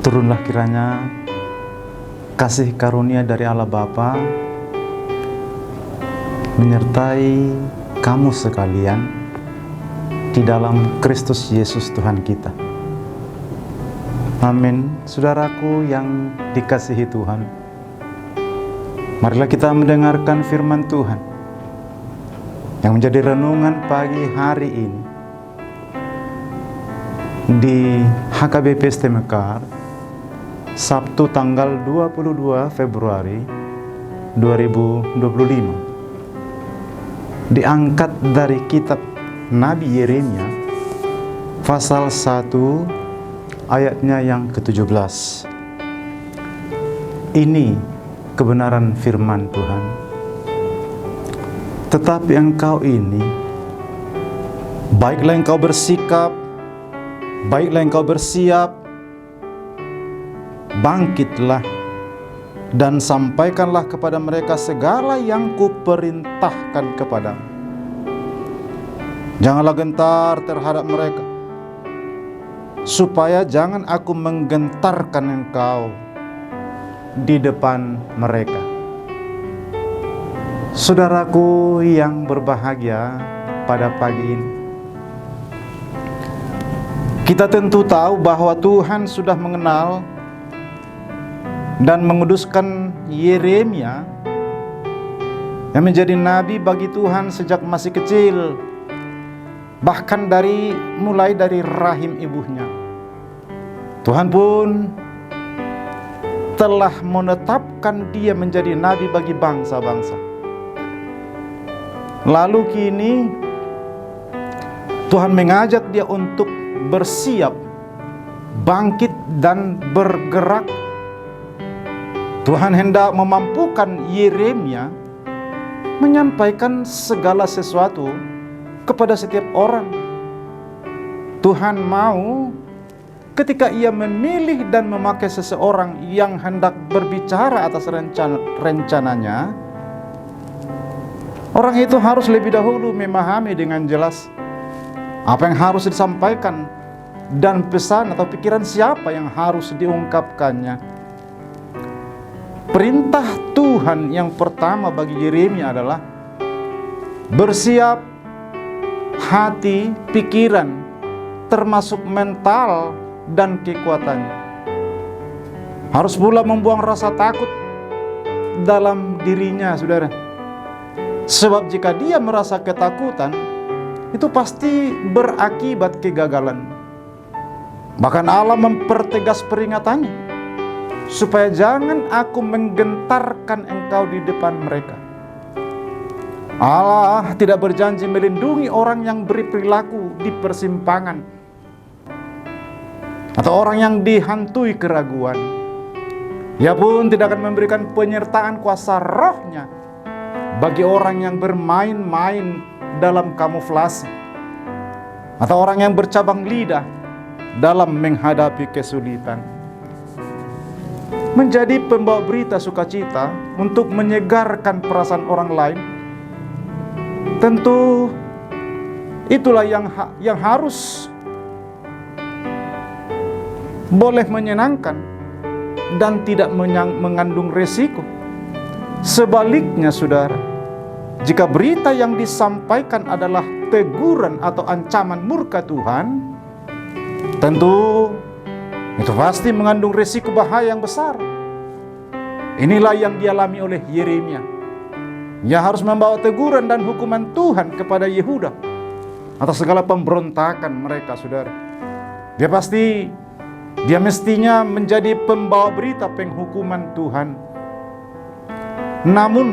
Turunlah kiranya kasih karunia dari Allah Bapa menyertai kamu sekalian di dalam Kristus Yesus Tuhan kita. Amin. Saudaraku yang dikasihi Tuhan, marilah kita mendengarkan firman Tuhan yang menjadi renungan pagi hari ini di HKBP ST Mekar, Sabtu tanggal 22 Februari 2025. Diangkat dari kitab Nabi Yeremia pasal 1 ayatnya yang ke-17. Ini kebenaran firman Tuhan. Tetapi engkau ini, baiklah engkau bersikap, baiklah engkau bersiap, bangkitlah dan sampaikanlah kepada mereka segala yang kuperintahkan kepadamu. Janganlah gentar terhadap mereka, supaya jangan aku menggentarkan engkau di depan mereka. Saudaraku yang berbahagia pada pagi ini, kita tentu tahu bahwa Tuhan sudah mengenal dan menguduskan Yeremia yang menjadi nabi bagi Tuhan sejak masih kecil, bahkan mulai dari rahim ibunya. Tuhan pun telah menetapkan dia menjadi nabi bagi bangsa-bangsa. Lalu kini Tuhan mengajak dia untuk bersiap, bangkit dan bergerak. Tuhan hendak memampukan Yeremia menyampaikan segala sesuatu kepada setiap orang. Tuhan mau ketika ia memilih dan memakai seseorang yang hendak berbicara atas rencananya, orang itu harus lebih dahulu memahami dengan jelas apa yang harus disampaikan dan pesan atau pikiran siapa yang harus diungkapkannya. Perintah Tuhan yang pertama bagi Yeremia adalah bersiap hati, pikiran, termasuk mental dan kekuatannya. Harus pula membuang rasa takut dalam dirinya, saudara. Sebab jika dia merasa ketakutan, itu pasti berakibat kegagalan. Bahkan Allah mempertegas peringatannya, supaya jangan aku menggentarkan engkau di depan mereka. Allah tidak berjanji melindungi orang yang berperilaku di persimpangan atau orang yang dihantui keraguan. Ia pun tidak akan memberikan penyertaan kuasa rohnya bagi orang yang bermain-main dalam kamuflase atau orang yang bercabang lidah dalam menghadapi kesulitan. Menjadi pembawa berita sukacita untuk menyegarkan perasaan orang lain, tentu itulah yang harus boleh menyenangkan dan tidak mengandung resiko. Sebaliknya, saudara, jika berita yang disampaikan adalah teguran atau ancaman murka Tuhan, tentu itu pasti mengandung resiko bahaya yang besar. Inilah yang dialami oleh Yeremia. Ia harus membawa teguran dan hukuman Tuhan kepada Yehuda atas segala pemberontakan mereka, saudara. Dia mestinya menjadi pembawa berita penghukuman Tuhan. Namun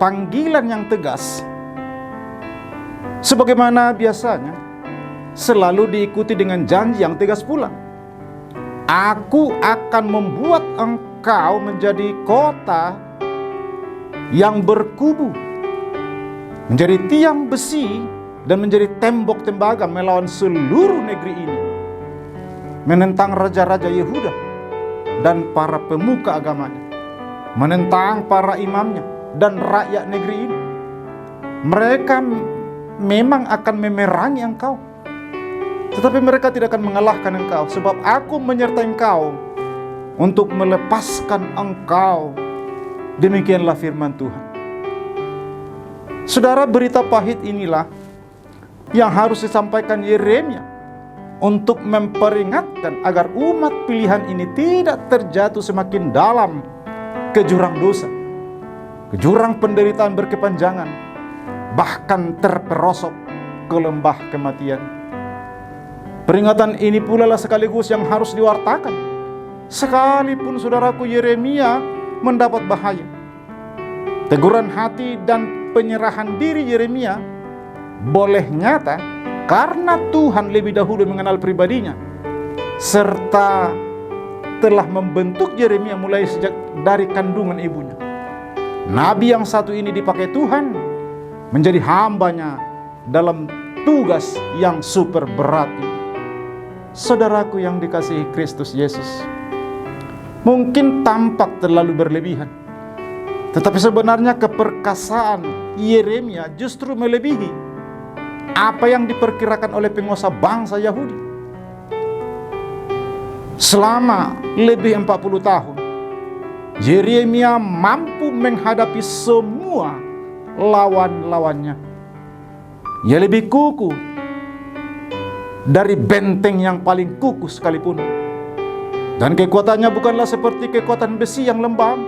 panggilan yang tegas, sebagaimana biasanya, selalu diikuti dengan janji yang tegas pula. Aku akan membuat engkau menjadi kota yang berkubu, menjadi tiang besi dan menjadi tembok tembaga melawan seluruh negeri ini, menentang raja-raja Yehuda dan para pemuka agamanya, menentang para imamnya dan rakyat negeri ini. Mereka memang akan memerangi engkau, tetapi mereka tidak akan mengalahkan engkau, sebab aku menyertai engkau untuk melepaskan engkau. Demikianlah firman Tuhan. Saudara, berita pahit inilah yang harus disampaikan Yeremia untuk memperingatkan agar umat pilihan ini tidak terjatuh semakin dalam ke jurang dosa, ke jurang penderitaan berkepanjangan, bahkan terperosok ke lembah kematian. Peringatan ini pula lah sekaligus yang harus diwartakan, sekalipun saudaraku Yeremia mendapat bahaya. Teguran hati dan penyerahan diri Yeremia boleh nyata karena Tuhan lebih dahulu mengenal pribadinya, serta telah membentuk Yeremia mulai sejak dari kandungan ibunya. Nabi yang satu ini dipakai Tuhan menjadi hambanya dalam tugas yang super berat ini. Saudaraku yang dikasihi Kristus Yesus, mungkin tampak terlalu berlebihan, tetapi sebenarnya keperkasaan Yeremia justru melebihi apa yang diperkirakan oleh penguasa bangsa Yahudi. Selama lebih 40 tahun, Yeremia mampu menghadapi semua lawan-lawannya. Ia lebih kukuh dari benteng yang paling kukuh sekalipun. Dan kekuatannya bukanlah seperti kekuatan besi yang lembam,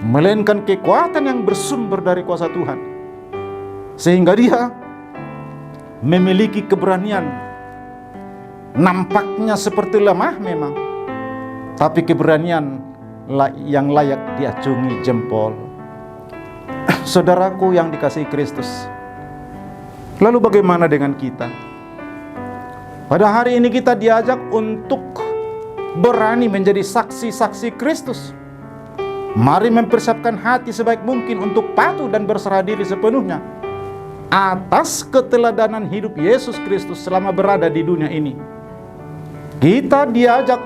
melainkan kekuatan yang bersumber dari kuasa Tuhan. Sehingga dia memiliki keberanian. Nampaknya seperti lemah memang, tapi keberanian yang layak diacungi jempol. Saudaraku yang dikasihi Kristus, lalu bagaimana dengan kita? Pada hari ini kita diajak untuk berani menjadi saksi-saksi Kristus. Mari mempersiapkan hati sebaik mungkin untuk patuh dan berserah diri sepenuhnya atas keteladanan hidup Yesus Kristus selama berada di dunia ini. Kita diajak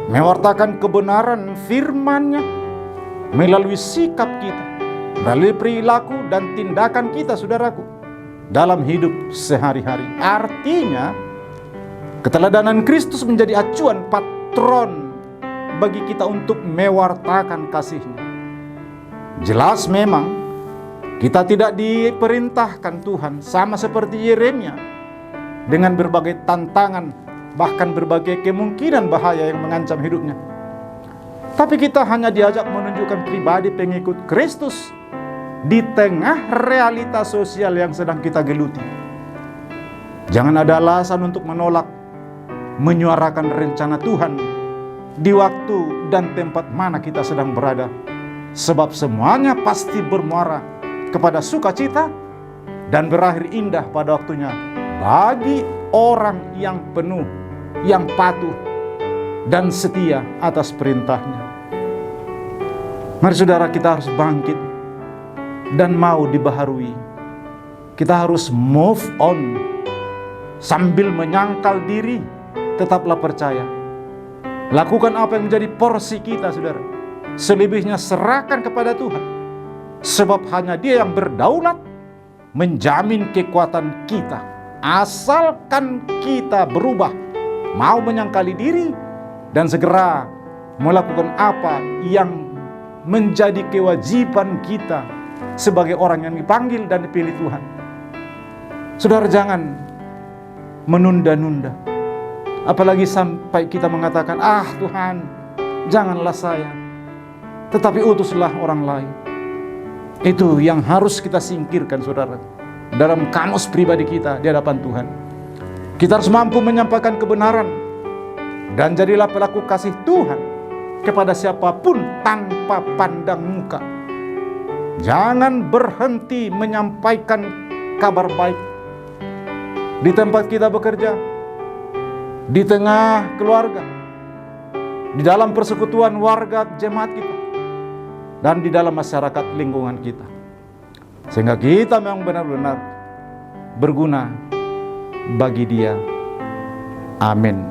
mewartakan kebenaran firman-Nya melalui sikap kita, melalui perilaku dan tindakan kita, saudaraku, dalam hidup sehari-hari. Artinya, keteladanan Kristus menjadi acuan patron bagi kita untuk mewartakan kasih-Nya. Jelas memang kita tidak diperintahkan Tuhan sama seperti Yeremia dengan berbagai tantangan, bahkan berbagai kemungkinan bahaya yang mengancam hidupnya. Tapi kita hanya diajak menunjukkan pribadi pengikut Kristus di tengah realita sosial yang sedang kita geluti. Jangan ada alasan untuk menolak menyuarakan rencana Tuhan di waktu dan tempat mana kita sedang berada, sebab semuanya pasti bermuara kepada sukacita dan berakhir indah pada waktunya bagi orang yang penuh, yang patuh dan setia atas perintahnya. Mari saudara, kita harus bangkit dan mau dibaharui. Kita harus move on sambil menyangkal diri. Tetaplah percaya. Lakukan apa yang menjadi porsi kita, saudara. Selebihnya serahkan kepada Tuhan. Sebab hanya Dia yang berdaulat menjamin kekuatan kita. Asalkan kita berubah, mau menyangkali diri, dan segera melakukan apa yang menjadi kewajiban kita sebagai orang yang dipanggil dan dipilih Tuhan. Saudara, jangan menunda-nunda. Apalagi sampai kita mengatakan, Tuhan, janganlah saya, tetapi utuslah orang lain. Itu yang harus kita singkirkan, saudara, dalam kamus pribadi kita di hadapan Tuhan. Kita harus mampu menyampaikan kebenaran dan jadilah pelaku kasih Tuhan kepada siapapun tanpa pandang muka. Jangan berhenti menyampaikan kabar baik di tempat kita bekerja, di tengah keluarga, di dalam persekutuan warga jemaat kita, dan di dalam masyarakat lingkungan kita. Sehingga kita memang benar-benar berguna bagi Dia. Amin.